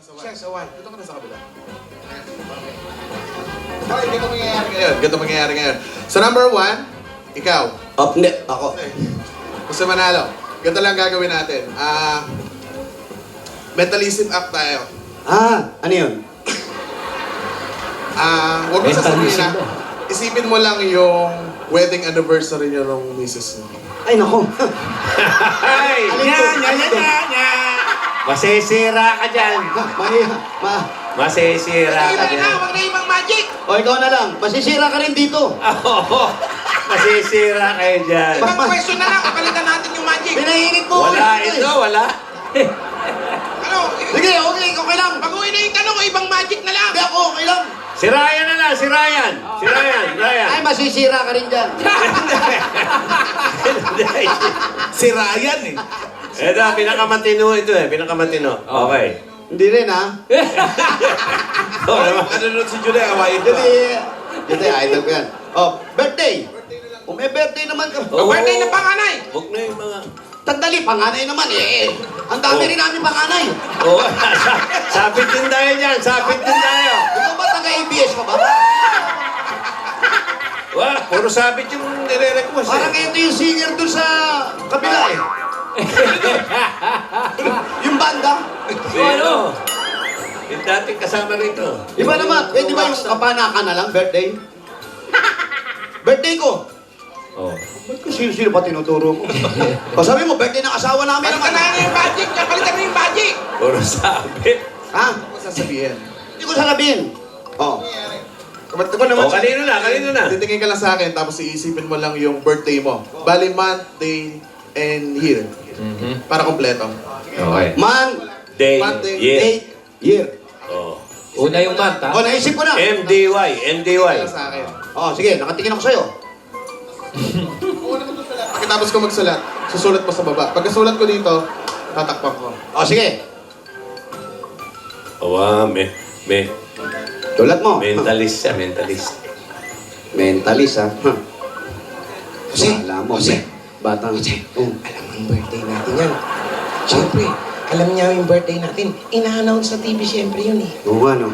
Siya saway. Dito ka na sa kabila. Okay, ganito mangyayari ngayon. So number 1, ikaw. Hindi, ako. Gusto manalo. Ganito lang gagawin natin. Mentalism act tayo. Ano yun? Huwag mo sasabihin na. Isipin mo lang yung wedding anniversary niyo ng misis mo. Ay, nako. Ay! Masisira ka dyan. Masisira ka dyan. Huwag na ibang magic! O, ikaw na lang. Masisira ka rin dito. Oo. Masisira kayo dyan. Ibang question na lang, kapalitan natin yung magic. Pinahingit mo. Wala ito, wala. Ano? Sige, okay lang. Baguhin na yung tanong, ibang magic na lang. Hindi ako, okay lang. Si Ryan na lang, si Ryan. Si Ryan, Ryan. Ay, masisira ka rin dyan. Si Ryan eh. Ito, pinakamatino ito eh, pinakamatino. Okay. Hindi rin, ha? Oo naman. Nanonood si Julie, awayin ko. Hindi, idol ko yan. Oh, birthday. Kung may birthday naman ka. Oo. Birthday na panganay. Huwag na yung mga... Tandali, panganay naman eh. Ang dami rin namin panganay. Oo, sabit din tayo dyan, sabit din tayo. Ikaw ba taga-ABS ka ba? Wah, puro sabit yung nire-request Parang eh. ito yung singer doon sa kabila eh. Yung banda. Ano? Yung dating kasama rito. Iba naman, pwede ba yung kapanakan na lang, birthday? Birthday ko. Oh. Ba't ko sino-sino pa tinuturo mo? O sabi mo, birthday ng asawa namin Palitan naman. na yung magic. Palitan na yung magic. Puro sabit. Ha? Ano mo sasabihin? Hindi ko sasabihin. Oh. Kamat ko naman. Oh, kanino na. Titingin ka lang sa akin, tapos iisipin mo lang yung birthday mo. Bali month, day, and year. Para kompleto. Okay. Man, Day, Month, day, year. date, year. Oh. Una yung month, ha? O, naisip ko na. MDY, Titingin MDY. ka lang sa akin. Oh, sige, nakatingin ako sa'yo. Pagkatapos ko magsulat, susulat mo sa baba. Pagkasulat ko dito, tatakpan ko. O, sige. Awa, may Tulad mo. mentalist siya, mentalist. Mentalist, ha? Jose, Alam mo, Jose. batang. Jose, alam mo yung birthday natin yan. Siyempre, alam niya yung birthday natin. Ina-announce sa TV siyempre yun eh. Oo nga, no?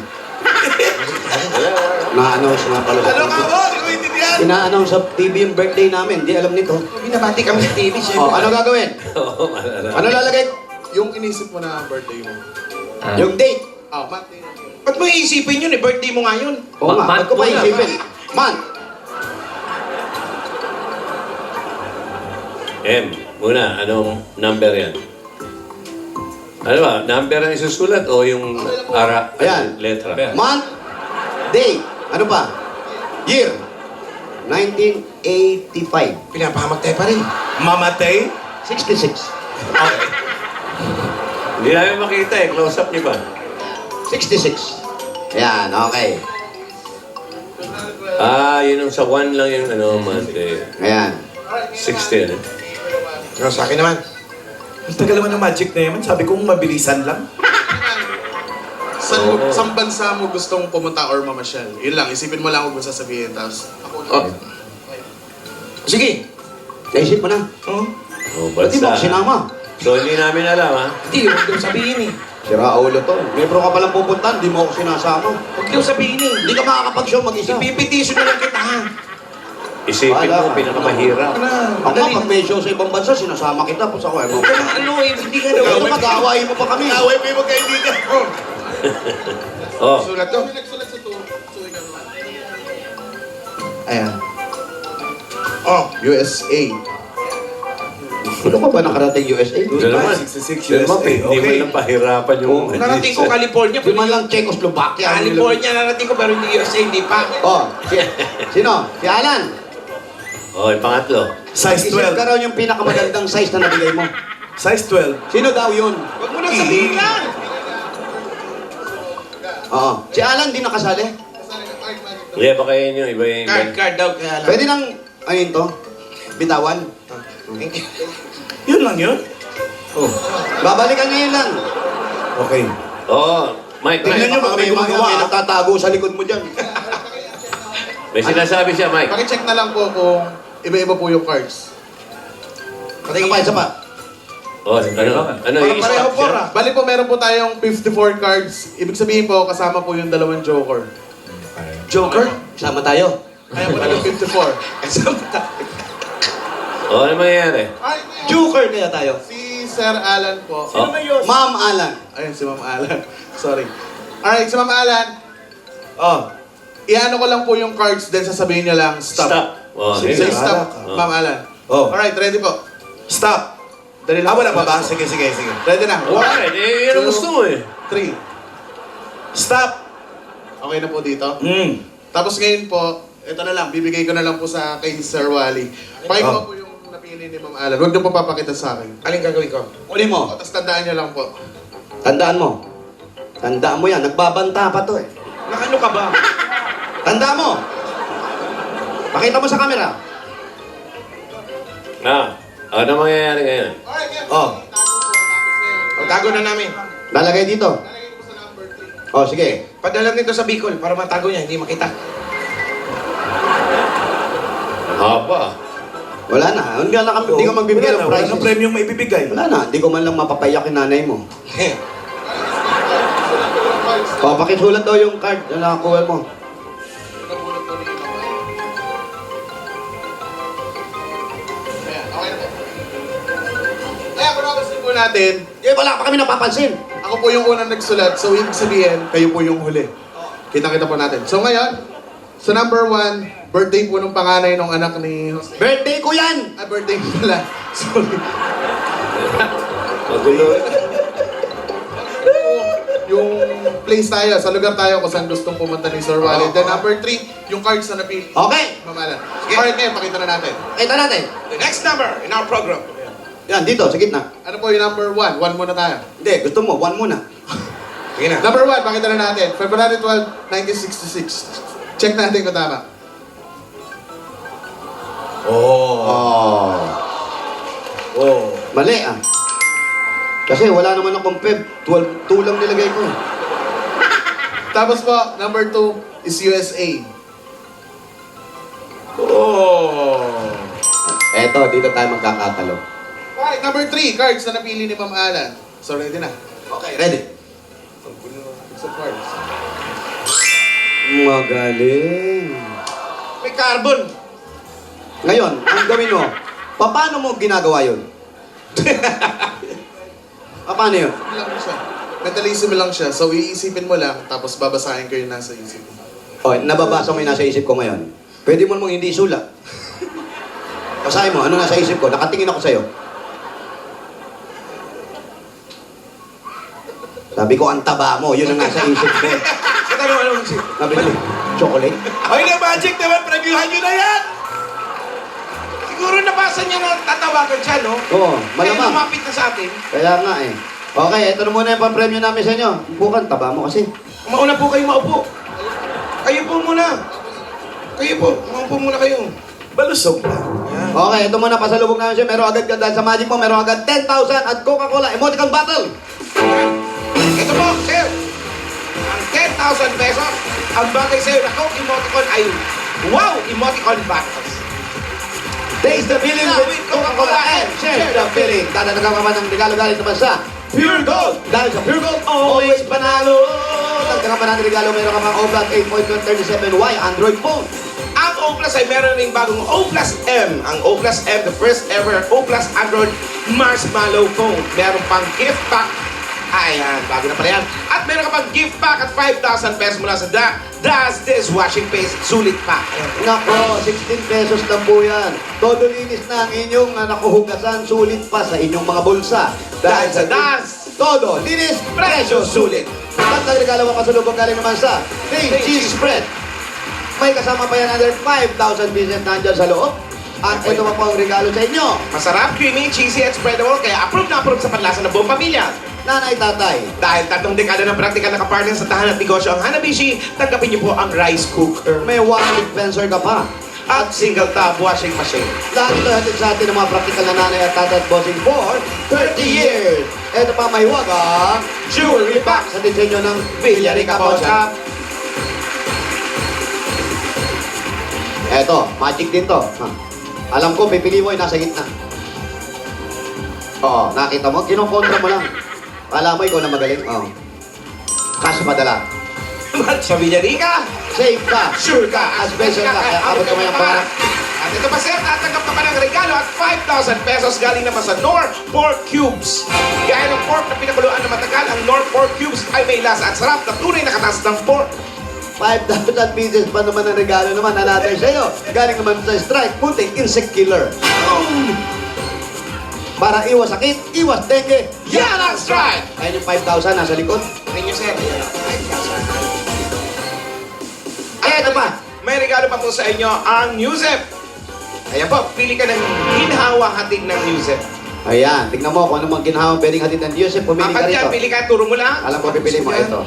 Na-announce nga pala. Ano ka mo? Hindi ko intindihan. Ina-announce sa TV yung birthday namin. Di alam nito. Binabati kami sa TV O, siyempre. ano gagawin? Oo, malala. Ano lalagay? Yung inisip mo na birthday mo. Yung date. Month, day, and year. Ba't mo iisipin yun eh? Birthday mo nga yun. Oo nga, ba't ko pa Month muna, isipin? Man. M, muna, anong number yan? Ano ba, number ang isusulat o yung Ayan. letra? Month. Day. Ano pa? Year. 1985. Pinapahamak tayo pa rin. Mamatay? 66. Okay. Hindi namin makita eh, close up niyo ba? 66. Ayan, okay. Yun yung sa 1 lang yung ano, month eh. Ayan. 60 ano? Pero sa akin naman. Ang tagal naman ng magic na yun. Sabi kong mabilisan lang. Saan bansa mo gustong pumunta or mamasyal? Yun lang, isipin mo lang kung sasabihin. Tapos, ako na. Sige. Naisip mo na. Oh, Ba't di mo ako bansa. sinama? So hindi namin alam ha? Hindi, huwag daw sabihin eh. Sira ulo to. Membro ka palang pupuntahan, di mo ako sinasama. Huwag daw sabihin eh. Hindi ka makakapag-show mag-isa. Ipipitisyon na lang kita ha. Isipin Wala mo, ka. pinakamahirap. Ako nga, pag may show sa ibang bansa, sinasama kita. Tapos ako, ano? Ano eh, hindi ka daw. Ito mag-aaway mo pa kami. Away mo yung magkaibigan. Oh, Sulat to. Nagsulat sa Ayan. Oh. USA. Ano ka ba nakarating USA? doon naman. 66 Doon naman, USA, hindi mo okay. lang pahirapan yung... Narating ko California. Di man lang Czechoslovakia. California narating ko pero hindi USA, hindi pa. Oh, sino? Si Alan. Okay, pangatlo. Size Isip ka 12. raw yung pinakamagandang size na nabigay mo. Size 12. Sino daw yun? Huwag mo nang sabihin lang. Oo. Si Alan di nakasali? Hindi, baka yun yung iba yung... Card daw kaya lang. Pwede nang, ayun to, bitawan. Thank you. Yun lang yun. Oh. Babalikan ngayon lang. Okay. Oo, Mike, Tingnan nyo, Mike. baka may gumagawa. May nagtatago sa likod mo dyan. May sinasabi siya, Mike. Pakicheck na lang po kung iba-iba po yung cards. Patingin pa, isa pa. Oh, ano Parang pareho i-stop po, siya? ah. Bali po, meron po tayong 54 cards. Ibig sabihin po, kasama po yung dalawang joker. Joker? Sama tayo. Kaya po naging 54. Oh, ano mangyayari? Ay, Joker kaya tayo. si Sir Alan po. Oh. Ma'am Alan. Ayun, si Ma'am Alan. Sorry. Alright, si Ma'am Alan, Oh. iano ko lang po yung cards, then sasabihin niya lang, stop. Stop. Oh, Sige, sige. stop, Oh. Ma'am Alan. Oh. Alright, ready po. Stop. Dali lang. Wala pa ba? Sige. Ready na. Alright, eh, yan ang gusto mo eh. 3. Stop. Okay na po dito. Tapos ngayon po, ito na lang, bibigay ko na lang po sa kay Sir Wally. Pakinggan Oh. po yung napili ni Ma'am Alan. Huwag niyo po papakita sa akin. Aling gagawin ko? Uli mo. Tapos tandaan niyo lang po. Tandaan mo. Tandaan mo yan. Nagbabanta pa to eh. Nakano ka ba? Tandaan mo. Pakita mo sa camera. Ano mangyayari ngayon? Alright, ngayon. Oh. Pagtago na namin. Lalagay dito. Nalagay ko po sa number 3. Oh, sige. Padala nito sa Bicol para matago niya, hindi makita. Haba. Wala na. Hindi ka magbibigay ng Wala prizes. nang premium maibibigay. Wala na. Hindi ko man lang mapapayak yung nanay mo. Oh, pakisulat daw yung card na nakakuha mo. Nabulot po ni Ma'am Alan. Ayan, okay na po. Kaya kung napansin po natin, Wala pa kami napapansin. ako po yung unang nagsulat, so ibig sabihin, kayo po yung huli. Kita-kita po natin. So ngayon, sa number 1, birthday po ng panganay ng anak ni Jose. Birthday ko yan! Birthday po pala. Sorry. Magulo. Yung place tayo, sa lugar tayo kung saan gustong pumunta ni Sir Wally. Then number 3, yung cards na napili. Okay. Ma'am Alan. Alright, ngayon, pakita na natin. Kita natin. The next number in our program. Yan, dito, sa gitna. Ano po yung number 1? 1 muna tayo. Hindi, gusto mo, one muna. Sige na. Number 1, pakita na natin. February 12, 1966. Check natin kung tama. Oh. Mali ah. Kasi wala naman akong Feb. 12 lang nilagay ko eh. Tapos po, number 2 is USA. Eto, dito tayo magkakatalo. Alright, number 3, cards na napili ni Ma'am Alan. So, ready na. Okay, ready? It's a cards. Magaling. May carbon. Ngayon, ang gawin mo, paano mo ginagawa yun? Paano yun? Simple lang siya. Mentalism lang siya. So, iisipin mo lang, tapos babasahin ko yung nasa isip mo. O, nababasa mo yung nasa isip ko ngayon. Pwede mo namang hindi isulat. Basahin mo, ano nasa isip ko? Nakatingin ako sa'yo. Sabi ko, ang taba mo. Yun ang nasa isip ko. Ano? Sabi niya, chocolate? Ay, na magic naman. Previewhan nyo na yan. Siguro nabasa niya na tatawagan siya, no? Oo, Kaya malamang. lumapit na sa atin. Kaya nga eh. Okay, ito na muna yung pang-premyo namin sa inyo. Bukan, taba mo kasi. Mauna po kayo maupo. Kayo po muna. Kayo po. Maupo muna kayo. Balusog lang. Yan. Okay, ito muna pasalubog namin siya. Meron agad ka dahil sa magic mo, meron agad 10,000 at Coca-Cola emoticon bottle. Ito po, sir. Ang 10,000 pesos, ang bagay sa'yo na Coke emoticon ay wow emoticon bottles. Taste the feeling with Coca-Cola and share the feeling. Dadanagan ka man ng regalo galing naman sa Pure Gold. Dahil sa Pure Gold, always panalo. Dagdagan pa ng regalo, meron ka mga O-Plus 8.37Y Android phone. Ang O Plus ay meron ring bagong O Plus M. Ang O Plus M, the first ever O Plus Android Marshmallow phone. Meron pang gift pack. Ayan, bago na pala yan. At meron ka pang gift pack at 5,000 pesos mula sa Das Dishwashing Paste. Sulit pa. Ayan. Nako, 16 pesos lang po yan. Todo linis na ang inyong nakuhugasan, sulit pa sa inyong mga bulsa. Dahil sa Das, Todo linis, presyo sulit. at ang regalo makasalubong galing naman sa Dave Cheese Spread. May kasama pa yan under 5,000 pieces nandyan sa loob. At ito pa po ang regalo sa inyo. Masarap, creamy, cheesy at spreadable. Kaya approve na approve sa panlasa ng buong pamilya. Nanay, tatay. Dahil 3 dekada ng praktikal na kapartner sa tahanan at negosyo ang Hanabishi, tanggapin niyo po ang rice cooker May water dispenser ka pa. at single tap washing machine. Lahat ito hatid sa atin ng mga praktikal na nanay at tatay at bossing for 30 years. Ito pa may wagang Jewelry box sa disenyo ng Villarica Pawn Shop. Eto, magic din to. Ha. Alam ko, pipili mo ay nasa gitna. Oo, nakita mo? Kinokontra mo lang. Kala mo ikaw na magaling? Oo. Cash padala. Sa Villarica, Safe ka. sure ka. Special ka. Kaya abot ka mo yung pangarap. At ito pa sir, tatanggap ka pa ng regalo at 5,000 pesos galing naman sa Nor Pork Cubes. Gaya ng pork na pinakuluan na matagal, ang Nor Pork Cubes ay may lasa at sarap na tunay na katas ng pork. 5,000 pieces pa naman ang regalo naman na natin sa iyo. Galing naman sa Strike, puting insect killer. Para iwas sakit, iwas dengue. Yan ang Strike! Ayun yung 5,000 nasa likod. Tingnan nyo sir, ayan o, 5,000. Ay, ito pa. May regalo pa po sa inyo ang Newsep. Ayan po, pili ka ng ginhawa hatid ng Newsep. Ayan, tignan mo kung ano mga ginhawang pwedeng hatid ng Joseph. Pumili ka Apat yan, rito. pili ka, turo mo lang. Alam ko, pipili mo ito.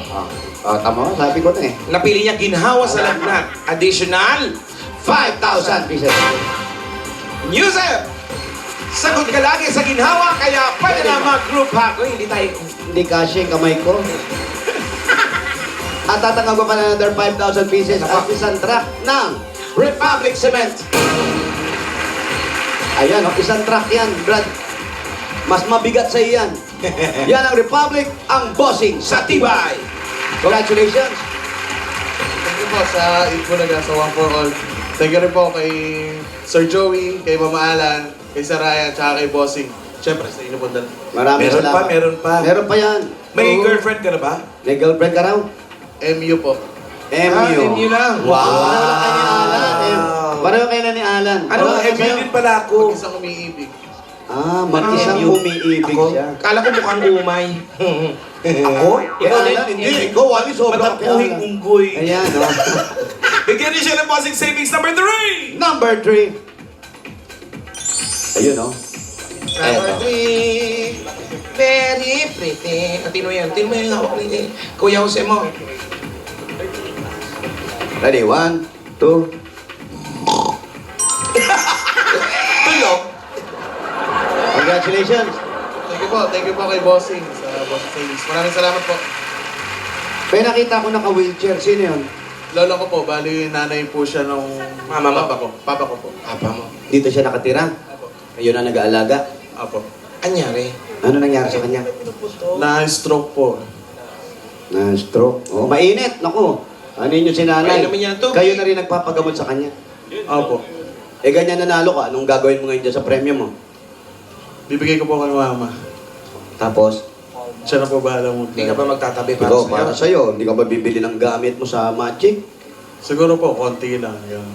Tama, sabi ko na eh. Napili niya ginhawa sa lagnat. Additional 5,000 pieces. Newsep! Sagot ka lagi sa ginhawa, kaya pwede na mag-group hack. Uy, hindi tayo. Hindi kasi yung kamay ko. At tatanggap ko pa na another 5,000 pieces at isang truck ng Republic Cement. Ayan, isang truck yan, Brad. Mas mabigat sa iyan. Yan ang Republic, ang bossing Sa sa Tibay. Congratulations. Thank you po sa Itbulaga, sa One for All. Thank you rin po kay Sir Joey, kay Mama Alan, kay Sir Ryan, tsaka kay Bossing. Siyempre, sa inyo po dalawa. Maraming Meron pa, salamat. meron pa. Meron pa yan. May Oo. girlfriend ka na ba? May girlfriend ka raw? MU po. MU. MU lang. Wow. Pareho kayo ni Alan. Pareho kayo na ni Alan. Ano, Pareho kayo MU sa'yo? din pala ako. Mag-isang umiibig. Mag-isang MU. umiibig Ako, siya. kala ko mukhang umay. Ako? Ikaw, Alan, hindi. Ikaw, Wally, sobra ka kay Matapuhing Alan. unggoy. Ayan, no? Bigyan niyo siya ng bossing savings number 3! Number 3. Ayun, no? Number 3. Very pretty. At tino yan. Tino mo yung hawak ni Kuya Jose mo. Ready? 1, 2. Tulog. Congratulations. Thank you po kay Bossing sa Bossing Savings. Maraming salamat po. May nakita ko naka-wheelchair. Sino yun? Lolo ko po, bali nanay po siya nung Mama mo? papa ko. Papa ko po. Papa mo. Dito siya nakatira. Apo. Ayun na nag-aalaga. Apo. Anyari? Ano nangyari sa kanya? Na-stroke po. Na-stroke. Oh, mainit. Naku. Ano yun yung sinanay? Painumin niya ng tubig. Kayo na rin nagpapagamot sa kanya. Apo. Eh, ganyan nanalo ka. Anong gagawin mo ngayon dyan sa premyo mo? Bibigay ko po kay mama. Tapos, Siya na po bahala mo. Hindi ka ba magtatabi para ikaw, sa'yo? para sa'yo, hindi ka ba bibili ng gamit mo sa Magic? Siguro po, konti lang. Yung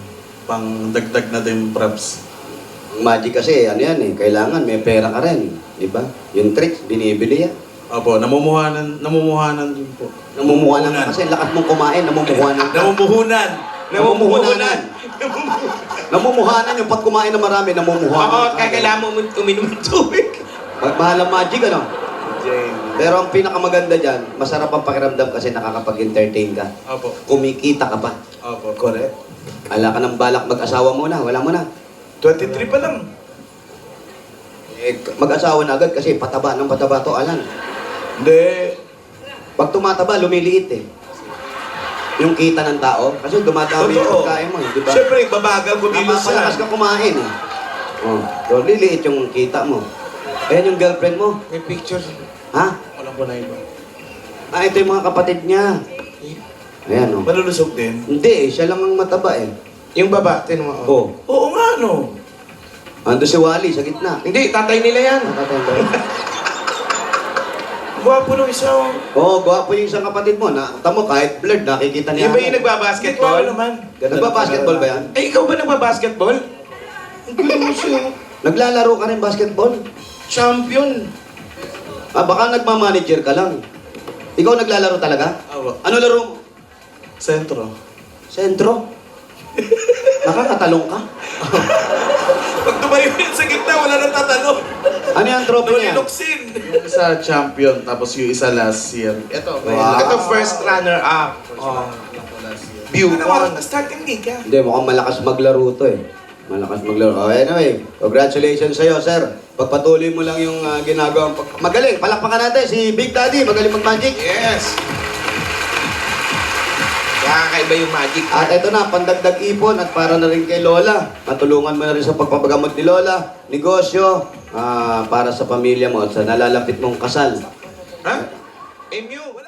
pang dagdag na din props. Ang Magic kasi, ano yan eh, kailangan may pera ka rin. Di ba? Yung tricks, binibili yan. Apo, namumuhanan din po. Namumuhanan ka kasi, lakas mong kumain, namumuhanan ka. Namumuhunan. Namumuhanan. Namumuhanan yung pag kumain na marami, namumuhanan. Oo, kaya kailangan mo uminom ng tubig. Mahal ang Magic, ano? Pero ang pinakamaganda dyan, masarap ang pakiramdam kasi nakakapag-entertain ka. Apo. Kumikita ka pa. Apo. Correct. Ala ka ng balak mag-asawa muna, wala mo na. 23 pa lang. Eh, mag-asawa na agad kasi pataba ng pataba to, Alan. Hindi. Pag tumataba, lumiliit eh. Yung kita ng tao, kasi dumadami yung Totoo. pagkain mo, eh, di ba? Siyempre, babagal kumilos Napapalakas ka kumain eh. Oh, so liliit yung kita mo. Ayan yung girlfriend mo. May picture. Ha? Walang po na iba. Ito yung mga kapatid niya. Ayan oh. Malulusog din. Hindi eh, siya lang ang mataba eh. Yung baba, tinan mo. Oh, Oo nga, no. ando si Wally sa gitna. Hindi, tatay nila yan. Nakatanda yun. Gwapo nung isa. Oh. Oo, gwapo yung isang kapatid mo. Tamo, kahit blurred, nakikita niya. Yung ba yung Gwapo nagbabasketball? naman. Nagba-basketball ba yan? Eh, ikaw ba nagbabasketball? Ang gulo mo siya. Naglalaro ka rin basketball? Champion. Baka nagmamanager ka lang. Ikaw naglalaro talaga? Apo. Ano laro mo? Sentro. Sentro? Nakakatalong ka? Pag tumayo yun sa gitna, wala nang tatanong. Ano yung trophy niya? Niluksin. Yung isa champion, tapos yung isa last year. Ito, may Wow. Ito, first runner-up. Oh. last year. View Ano one. mo, starting gig ka. Hindi, mukhang malakas maglaro to eh. Malakas maglaro. Oh, anyway, congratulations sa'yo, sir. Pagpatuloy mo lang yung ginagawang... Magaling, palakpakan natin si Big Daddy. Magaling mag-magic. Yes. Kaya kakaiba yung magic At card. ito na, pandagdag ipon at para na rin kay Lola. Matulungan mo na rin sa pagpapagamot ni Lola, negosyo, para sa pamilya mo at sa nalalapit mong kasal. Ha? MU?